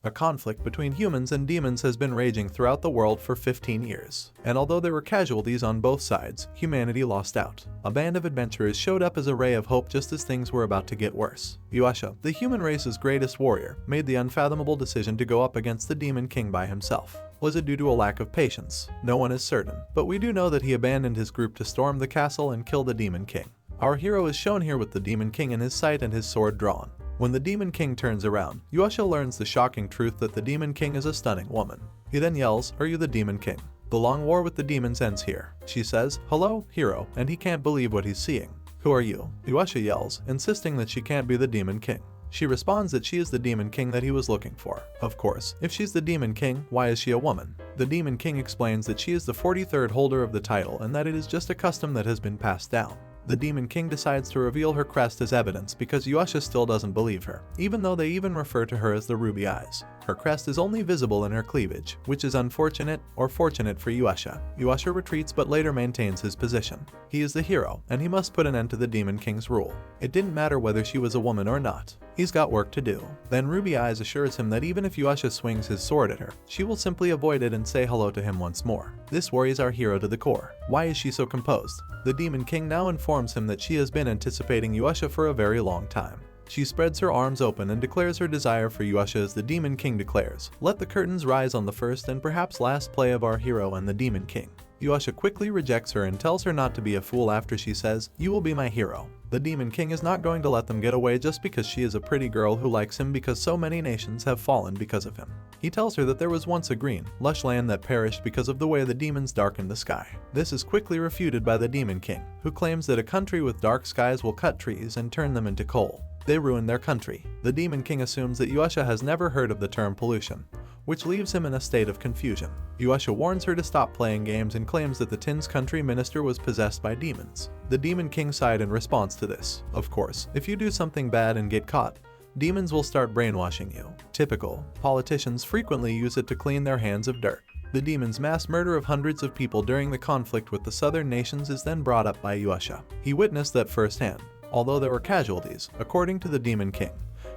A conflict between humans and demons has been raging throughout the world for 15 years, and although there were casualties on both sides, humanity lost out. A band of adventurers showed up as a ray of hope just as things were about to get worse. Yuusha, the human race's greatest warrior, made the unfathomable decision to go up against the Demon King by himself. Was it due to a lack of patience? No one is certain, but we do know that he abandoned his group to storm the castle and kill the Demon King. Our hero is shown here with the Demon King in his sight and his sword drawn. When the Demon King turns around, Yuusha learns the shocking truth that the Demon King is a stunning woman. He then yells, "Are you the Demon King?" The long war with the demons ends here. She says, "Hello, hero," and he can't believe what he's seeing. "Who are you?" Yuusha yells, insisting that she can't be the Demon King. She responds that she is the Demon King that he was looking for. Of course, if she's the Demon King, why is she a woman? The Demon King explains that she is the 43rd holder of the title and that it is just a custom that has been passed down. The Demon King decides to reveal her crest as evidence because Yuusha still doesn't believe her, even though they even refer to her as the Ruby Eyes. Her crest is only visible in her cleavage, which is unfortunate or fortunate for Yuusha. Yuusha retreats but later maintains his position. He is the hero, and he must put an end to the Demon King's rule. It didn't matter whether she was a woman or not. He's got work to do. Then Ruby Eyes assures him that even if Yuusha swings his sword at her, she will simply avoid it and say hello to him once more. This worries our hero to the core. Why is she so composed? The Demon King now informs him that she has been anticipating Yuusha for a very long time. She spreads her arms open and declares her desire for Yuusha as the Demon King declares, "Let the curtains rise on the first and perhaps last play of our hero and the Demon King." Yuusha quickly rejects her and tells her not to be a fool after she says, "You will be my hero." The Demon King is not going to let them get away just because she is a pretty girl who likes him because so many nations have fallen because of him. He tells her that there was once a green, lush land that perished because of the way the demons darkened the sky. This is quickly refuted by the Demon King, who claims that a country with dark skies will cut trees and turn them into coal. They ruin their country. The Demon King assumes that Yuusha has never heard of the term pollution, which leaves him in a state of confusion. Yuusha warns her to stop playing games and claims that the Tin's country minister was possessed by demons. The Demon King sighed in response to this. Of course, if you do something bad and get caught, demons will start brainwashing you. Typical. Politicians frequently use it to clean their hands of dirt. The demon's mass murder of hundreds of people during the conflict with the southern nations is then brought up by Yuusha. He witnessed that firsthand. Although there were casualties, according to the Demon King,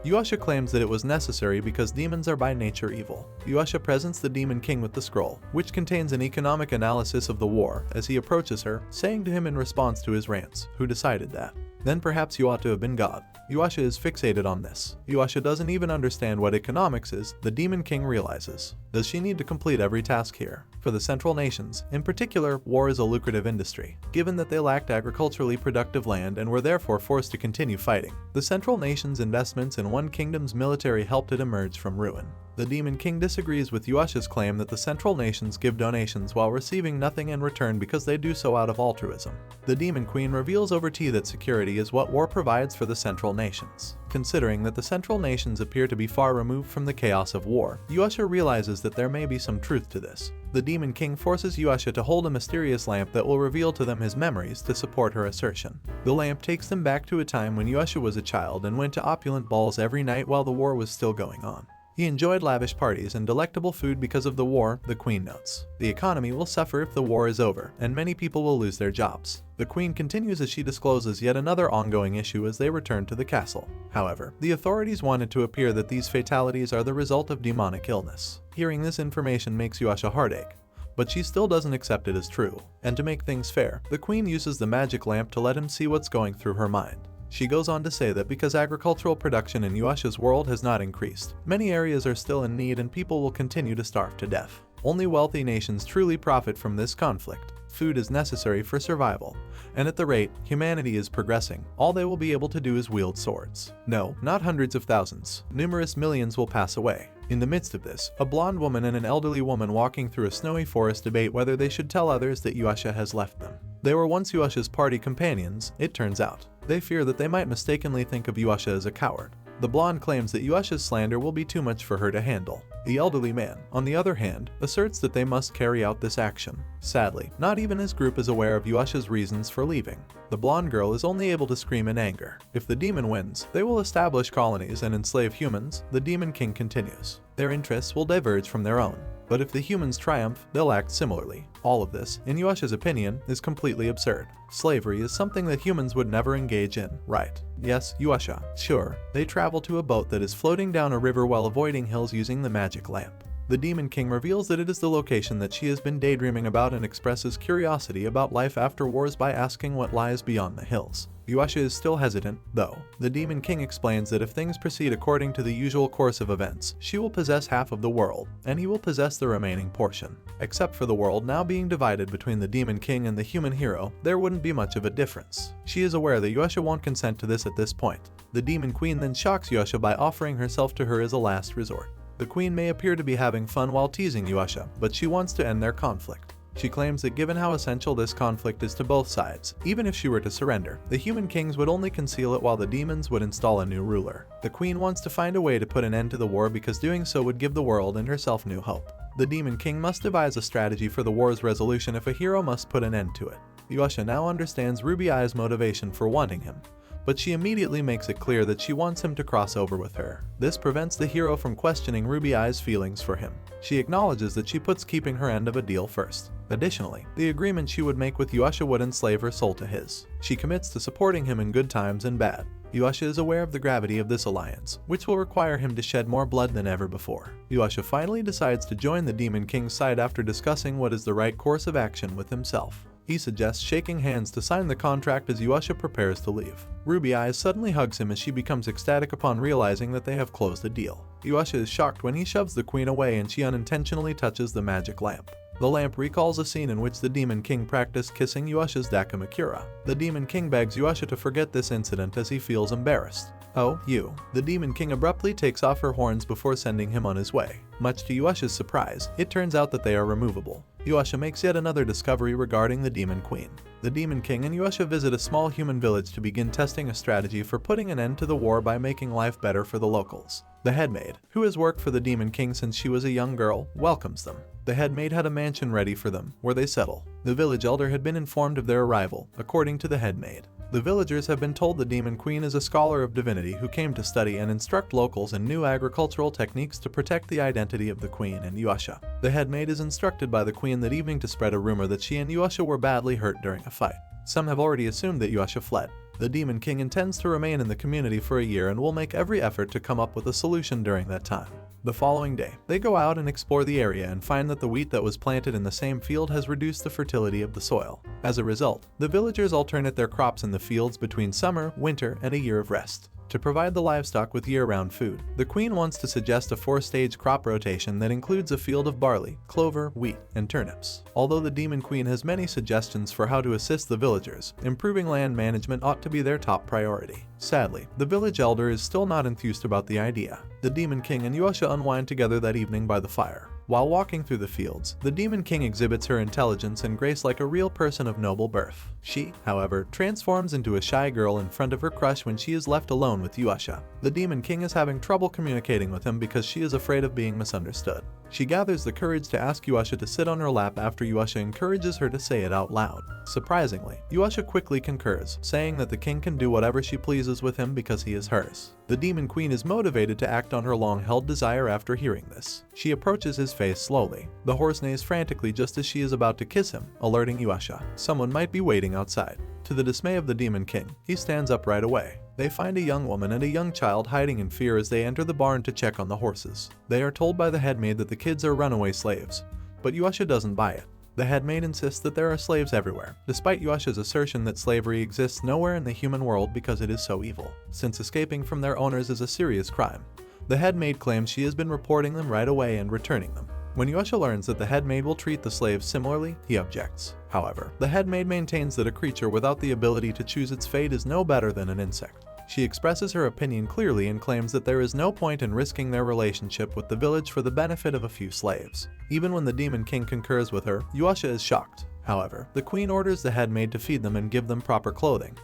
Yuusha claims that it was necessary because demons are by nature evil. Yuusha presents the Demon King with the scroll, which contains an economic analysis of the war as he approaches her, saying to him in response to his rants, "Who decided that? Then perhaps you ought to have been God." Yuusha is fixated on this. Yuusha doesn't even understand what economics is, the Demon King realizes. Does she need to complete every task here? For the Central Nations, in particular, war is a lucrative industry, given that they lacked agriculturally productive land and were therefore forced to continue fighting. The Central Nations' investments in one kingdom's military helped it emerge from ruin. The Demon King disagrees with Yuusha's claim that the Central Nations give donations while receiving nothing in return because they do so out of altruism. The Demon Queen reveals over tea that security is what war provides for the Central Nations. Considering that the Central Nations appear to be far removed from the chaos of war, Yuusha realizes that there may be some truth to this. The Demon King forces Yuusha to hold a mysterious lamp that will reveal to them his memories to support her assertion. The lamp takes them back to a time when Yuusha was a child and went to opulent balls every night while the war was still going on. He enjoyed lavish parties and delectable food because of the war, the Queen notes. The economy will suffer if the war is over, and many people will lose their jobs. The Queen continues as she discloses yet another ongoing issue as they return to the castle. However, the authorities wanted to appear that these fatalities are the result of demonic illness. Hearing this information makes Yuusha heartache, but she still doesn't accept it as true. And to make things fair, the Queen uses the magic lamp to let him see what's going through her mind. She goes on to say that because agricultural production in Yuusha's world has not increased, many areas are still in need and people will continue to starve to death. Only wealthy nations truly profit from this conflict. Food is necessary for survival, and at the rate humanity is progressing, all they will be able to do is wield swords. No, not hundreds of thousands. Numerous millions will pass away. In the midst of this, a blonde woman and an elderly woman walking through a snowy forest debate whether they should tell others that Yuusha has left them. They were once Yuusha's party companions, it turns out. They fear that they might mistakenly think of Yuusha as a coward. The blonde claims that Yuusha's slander will be too much for her to handle. The elderly man, on the other hand, asserts that they must carry out this action. Sadly, not even his group is aware of Yuusha's reasons for leaving. The blonde girl is only able to scream in anger. If the demon wins, they will establish colonies and enslave humans, the Demon King continues. Their interests will diverge from their own. But if the humans triumph, they'll act similarly. All of this, in Yuusha's opinion, is completely absurd. Slavery is something that humans would never engage in, right? Yes, Yuusha. Sure, they travel to a boat that is floating down a river while avoiding hills using the magic lamp. The Demon King reveals that it is the location that she has been daydreaming about and expresses curiosity about life after wars by asking what lies beyond the hills. Yuusha is still hesitant, though. The Demon King explains that if things proceed according to the usual course of events, she will possess half of the world, and he will possess the remaining portion. Except for the world now being divided between the Demon King and the human hero, there wouldn't be much of a difference. She is aware that Yuusha won't consent to this at this point. The Demon Queen then shocks Yuusha by offering herself to her as a last resort. The Queen may appear to be having fun while teasing Yuusha, but she wants to end their conflict. She claims that given how essential this conflict is to both sides, even if she were to surrender, the human kings would only conceal it while the demons would install a new ruler. The Queen wants to find a way to put an end to the war because doing so would give the world and herself new hope. The Demon King must devise a strategy for the war's resolution if a hero must put an end to it. Yuusha now understands Ruby Eye's motivation for wanting him, but she immediately makes it clear that she wants him to cross over with her. This prevents the hero from questioning Ruby Eye's feelings for him. She acknowledges that she puts keeping her end of a deal first. Additionally, the agreement she would make with Yuusha would enslave her soul to his. She commits to supporting him in good times and bad. Yuusha is aware of the gravity of this alliance, which will require him to shed more blood than ever before. Yuusha finally decides to join the Demon King's side after discussing what is the right course of action with himself. He suggests shaking hands to sign the contract as Yuusha prepares to leave. Ruby Eyes suddenly hugs him as she becomes ecstatic upon realizing that they have closed a deal. Yuusha is shocked when he shoves the Queen away and she unintentionally touches the magic lamp. The lamp recalls a scene in which the Demon King practiced kissing Yuusha's Dakamakura. The Demon King begs Yuusha to forget this incident as he feels embarrassed. Oh, you. The Demon King abruptly takes off her horns before sending him on his way. Much to Yuusha's surprise, it turns out that they are removable. Yuusha makes yet another discovery regarding the Demon Queen. The Demon King and Yuusha visit a small human village to begin testing a strategy for putting an end to the war by making life better for the locals. The headmaid, who has worked for the Demon King since she was a young girl, welcomes them. The headmaid had a mansion ready for them, where they settle. The village elder had been informed of their arrival, according to the headmaid. The villagers have been told the Demon Queen is a scholar of divinity who came to study and instruct locals in new agricultural techniques to protect the identity of the Queen and Yuusha. The headmaid is instructed by the Queen that evening to spread a rumor that she and Yuusha were badly hurt during a fight. Some have already assumed that Yuusha fled. The Demon King intends to remain in the community for a year and will make every effort to come up with a solution during that time. The following day, they go out and explore the area and find that the wheat that was planted in the same field has reduced the fertility of the soil. As a result, the villagers alternate their crops in the fields between summer, winter, and a year of rest. To provide the livestock with year-round food, the Queen wants to suggest a 4-stage crop rotation that includes a field of barley, clover, wheat, and turnips. Although the Demon Queen has many suggestions for how to assist the villagers, improving land management ought to be their top priority. Sadly, the village elder is still not enthused about the idea. The Demon King and Yuusha unwind together that evening by the fire. While walking through the fields, the Demon King exhibits her intelligence and grace like a real person of noble birth. She, however, transforms into a shy girl in front of her crush when she is left alone with Yuusha. The Demon King is having trouble communicating with him because she is afraid of being misunderstood. She gathers the courage to ask Yuusha to sit on her lap after Yuusha encourages her to say it out loud. Surprisingly, Yuusha quickly concurs, saying that the king can do whatever she pleases with him because he is hers. The Demon Queen is motivated to act on her long-held desire after hearing this. She approaches his face slowly. The horse neighs frantically just as she is about to kiss him, alerting Yuusha. Someone might be waiting outside. To the dismay of the Demon King, he stands up right away. They find a young woman and a young child hiding in fear as they enter the barn to check on the horses. They are told by the headmaid that the kids are runaway slaves, but Yuusha doesn't buy it. The headmaid insists that there are slaves everywhere, despite Yuusha's assertion that slavery exists nowhere in the human world because it is so evil, since escaping from their owners is a serious crime. The headmaid claims she has been reporting them right away and returning them. When Yuusha learns that the headmaid will treat the slaves similarly, he objects. However, the headmaid maintains that a creature without the ability to choose its fate is no better than an insect. She expresses her opinion clearly and claims that there is no point in risking their relationship with the village for the benefit of a few slaves. Even when the Demon King concurs with her, Yuusha is shocked. However, the Queen orders the headmaid to feed them and give them proper clothing.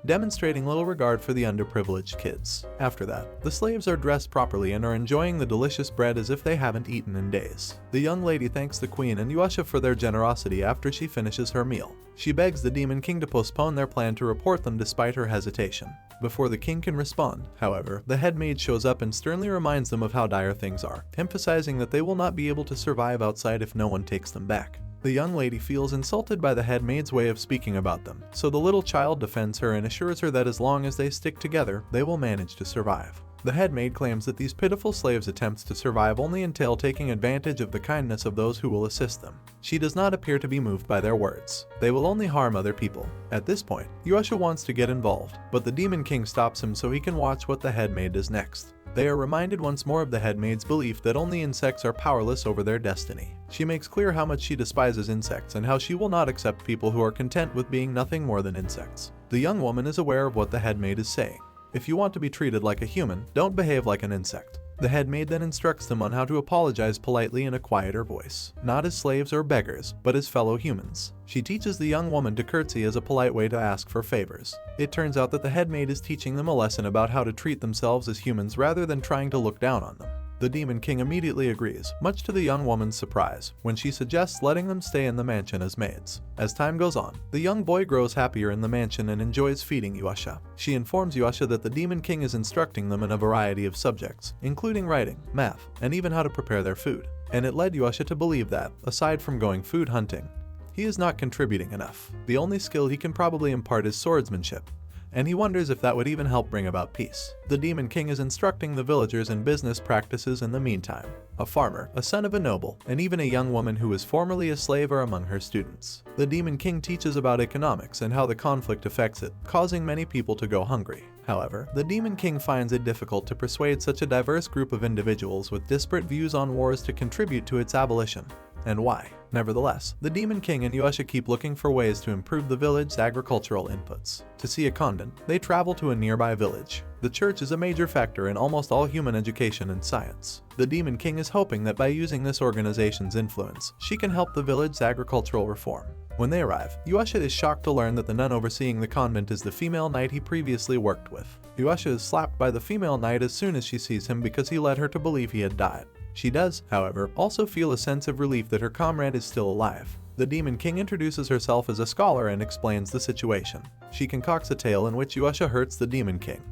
demonstrating little regard for the underprivileged kids. After that, the slaves are dressed properly and are enjoying the delicious bread as if they haven't eaten in days. The young lady thanks the queen and Yuusha for their generosity after she finishes her meal. She begs the Demon King to postpone their plan to report them despite her hesitation. Before the king can respond, however, the head maid shows up and sternly reminds them of how dire things are, emphasizing that they will not be able to survive outside if no one takes them back. The young lady feels insulted by the head maid's way of speaking about them, so the little child defends her and assures her that as long as they stick together, they will manage to survive. The head maid claims that these pitiful slaves' attempts to survive only entail taking advantage of the kindness of those who will assist them. She does not appear to be moved by their words. They will only harm other people. At this point, Yuusha wants to get involved, but the Demon King stops him so he can watch what the head maid does next. They are reminded once more of the head maid's belief that only insects are powerless over their destiny. She makes clear how much she despises insects and how she will not accept people who are content with being nothing more than insects. The young woman is aware of what the head maid is saying. If you want to be treated like a human, don't behave like an insect. The head maid then instructs them on how to apologize politely in a quieter voice, not as slaves or beggars, but as fellow humans. She teaches the young woman to curtsy as a polite way to ask for favors. It turns out that the head maid is teaching them a lesson about how to treat themselves as humans rather than trying to look down on them. The Demon King immediately agrees, much to the young woman's surprise, when she suggests letting them stay in the mansion as maids. As time goes on, the young boy grows happier in the mansion and enjoys feeding Yuusha. She informs Yuusha that the Demon King is instructing them in a variety of subjects, including writing, math, and even how to prepare their food. And it led Yuusha to believe that, aside from going food hunting, he is not contributing enough. The only skill he can probably impart is swordsmanship, and he wonders if that would even help bring about peace. The Demon King is instructing the villagers in business practices in the meantime. A farmer, a son of a noble, and even a young woman who was formerly a slave are among her students. The Demon King teaches about economics and how the conflict affects it, causing many people to go hungry. However, the Demon King finds it difficult to persuade such a diverse group of individuals with disparate views on wars to contribute to its abolition. And why? Nevertheless, the Demon King and Yuusha keep looking for ways to improve the village's agricultural inputs. To see a convent, they travel to a nearby village. The church is a major factor in almost all human education and science. The Demon King is hoping that by using this organization's influence, she can help the village's agricultural reform. When they arrive, Yuusha is shocked to learn that the nun overseeing the convent is the female knight he previously worked with. Yuusha is slapped by the female knight as soon as she sees him because he led her to believe he had died. She does, however, also feel a sense of relief that her comrade is still alive. The Demon King introduces herself as a scholar and explains the situation. She concocts a tale in which Yuusha hurts the Demon King,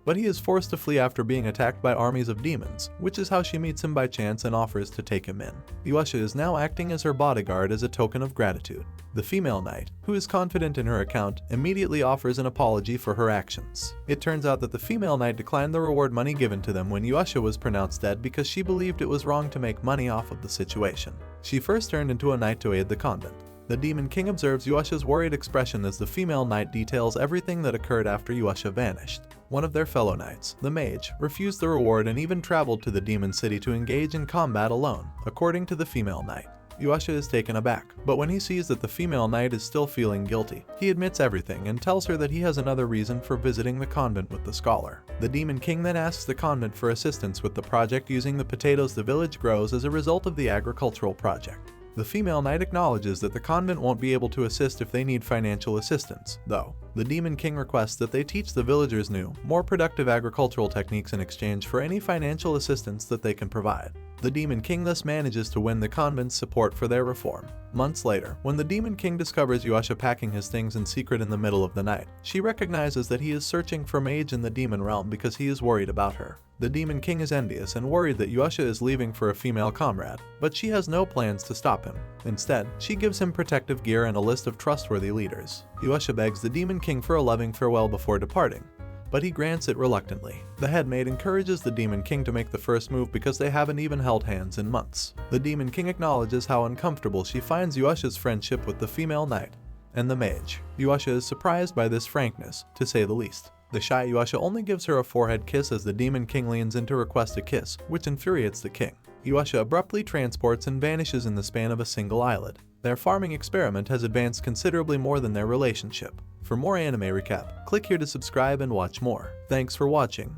but he is forced to flee after being attacked by armies of demons, which is how she meets him by chance and offers to take him in. Yuusha is now acting as her bodyguard as a token of gratitude. The female knight, who is confident in her account, immediately offers an apology for her actions. It turns out that the female knight declined the reward money given to them when Yuusha was pronounced dead because she believed it was wrong to make money off of the situation. She first turned into a knight to aid the convent. The Demon King observes Yuusha's worried expression as the female knight details everything that occurred after Yuusha vanished. One of their fellow knights, the mage, refused the reward and even traveled to the demon city to engage in combat alone, according to the female knight. Yuusha is taken aback, but when he sees that the female knight is still feeling guilty, he admits everything and tells her that he has another reason for visiting the convent with the scholar. The Demon King then asks the convent for assistance with the project using the potatoes the village grows as a result of the agricultural project. The female knight acknowledges that the convent won't be able to assist if they need financial assistance, though. The Demon King requests that they teach the villagers new, more productive agricultural techniques in exchange for any financial assistance that they can provide. The Demon King thus manages to win the convent's support for their reform. Months later, when the Demon King discovers Yuusha packing his things in secret in the middle of the night, she recognizes that he is searching for mage in the demon realm because he is worried about her. The Demon King is envious and worried that Yuusha is leaving for a female comrade, but she has no plans to stop him. Instead, she gives him protective gear and a list of trustworthy leaders. Yuusha begs the Demon King for a loving farewell before departing, but he grants it reluctantly. The head maid encourages the Demon King to make the first move because they haven't even held hands in months. The Demon King acknowledges how uncomfortable she finds Yuusha's friendship with the female knight and the mage. Yuusha is surprised by this frankness, to say the least. The shy Yuusha only gives her a forehead kiss as the Demon King leans in to request a kiss, which infuriates the king. Yuusha abruptly transports and vanishes in the span of a single eyelid. Their farming experiment has advanced considerably more than their relationship. For more anime recap, click here to subscribe and watch more. Thanks for watching.